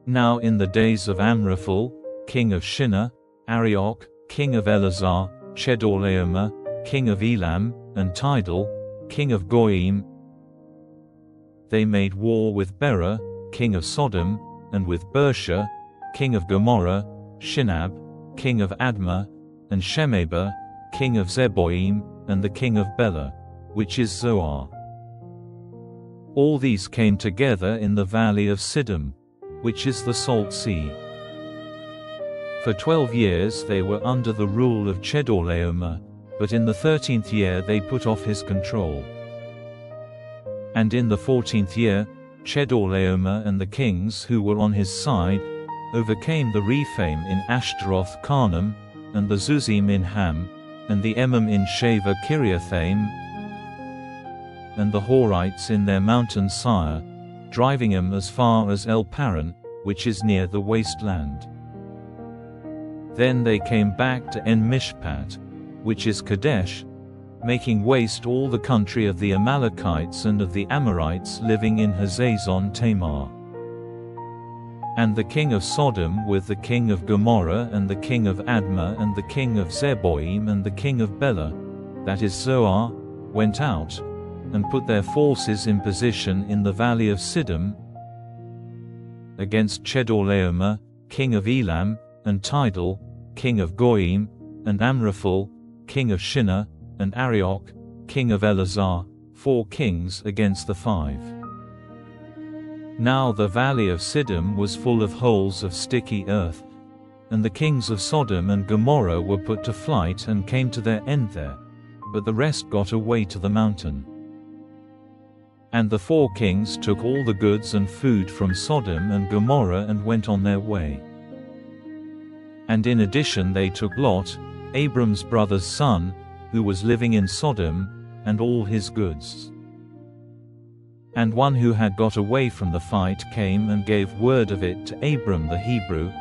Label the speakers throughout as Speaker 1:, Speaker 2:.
Speaker 1: Now in the days of Amraphel, king of Shinar, Arioch, king of Elazar, Chedorlaomer, king of Elam, and Tidal, king of Goyim, they made war with Bera, king of Sodom, and with Bersha, king of Gomorrah, Shinab, king of Admah, and Shemeber, king of Zeboim, and the king of Bela, which is Zoar. All these came together in the valley of Siddim, which is the Salt Sea. For 12 years they were under the rule of Chedorlaomer, but in the 13th year they put off his control. And in the 14th year, Chedorlaomer and the kings who were on his side overcame the Rephaim in Ashtaroth Karnaim, and the Zuzim in Ham, and the Emim in Shava Kiriathaim, and the Horites in their mountain Sire, driving them as far as El Paran, which is near the wasteland. Then they came back to En Mishpat, which is Kadesh, making waste all the country of the Amalekites and of the Amorites living in Hazazon Tamar. And the king of Sodom with the king of Gomorrah and the king of Admah and the king of Zeboim and the king of Bela, that is Zoar, went out, and put their forces in position in the valley of Siddim, against Chedorlaomer, king of Elam, and Tidal, king of Goyim, and Amraphel, king of Shinar, and Arioch, king of Elazar, 4 kings against the 5. Now the valley of Siddim was full of holes of sticky earth, and the kings of Sodom and Gomorrah were put to flight and came to their end there, but the rest got away to the mountain. And the 4 kings took all the goods and food from Sodom and Gomorrah and went on their way. And in addition they took Lot, Abram's brother's son, who was living in Sodom, and all his goods. And one who had got away from the fight came and gave word of it to Abram the Hebrew,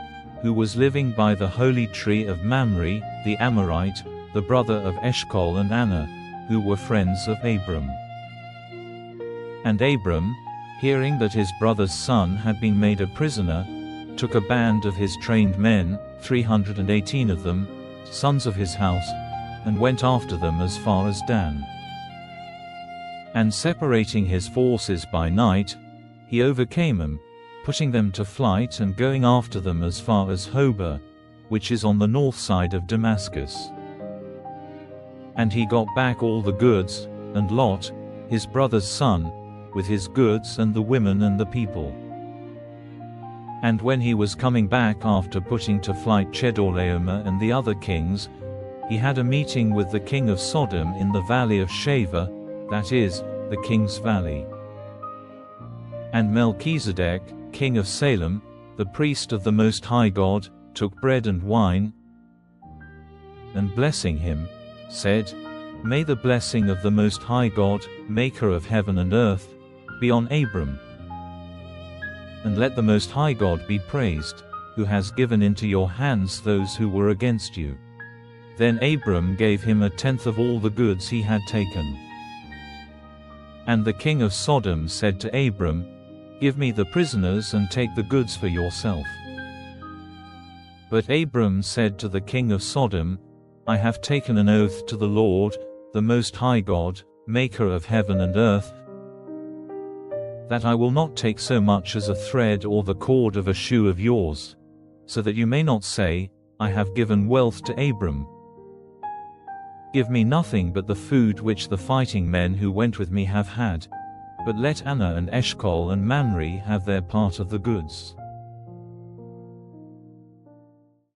Speaker 1: who was living by the holy tree of Mamre, the Amorite, the brother of Eshcol and Anna, who were friends of Abram. And Abram, hearing that his brother's son had been made a prisoner, took a band of his trained men, 318 of them, sons of his house, and went after them as far as Dan. And separating his forces by night, he overcame them, putting them to flight and going after them as far as Hobah, which is on the north side of Damascus. And he got back all the goods, and Lot, his brother's son, with his goods and the women and the people. And when he was coming back after putting to flight Chedorlaomer and the other kings, he had a meeting with the king of Sodom in the valley of Shava, that is, the king's valley. And Melchizedek, king of Salem, the priest of the Most High God, took bread and wine, and blessing him, said, "May the blessing of the Most High God, maker of heaven and earth, be on Abram. And let the Most High God be praised, who has given into your hands those who were against you." Then Abram gave him 1/10 of all the goods he had taken. And the king of Sodom said to Abram, "Give me the prisoners and take the goods for yourself." But Abram said to the king of Sodom, "I have taken an oath to the Lord, the Most High God, maker of heaven and earth, that I will not take so much as a thread or the cord of a shoe of yours, so that you may not say, I have given wealth to Abram. Give me nothing but the food which the fighting men who went with me have had, but let Anna and Eshcol and Mamre have their part of the goods."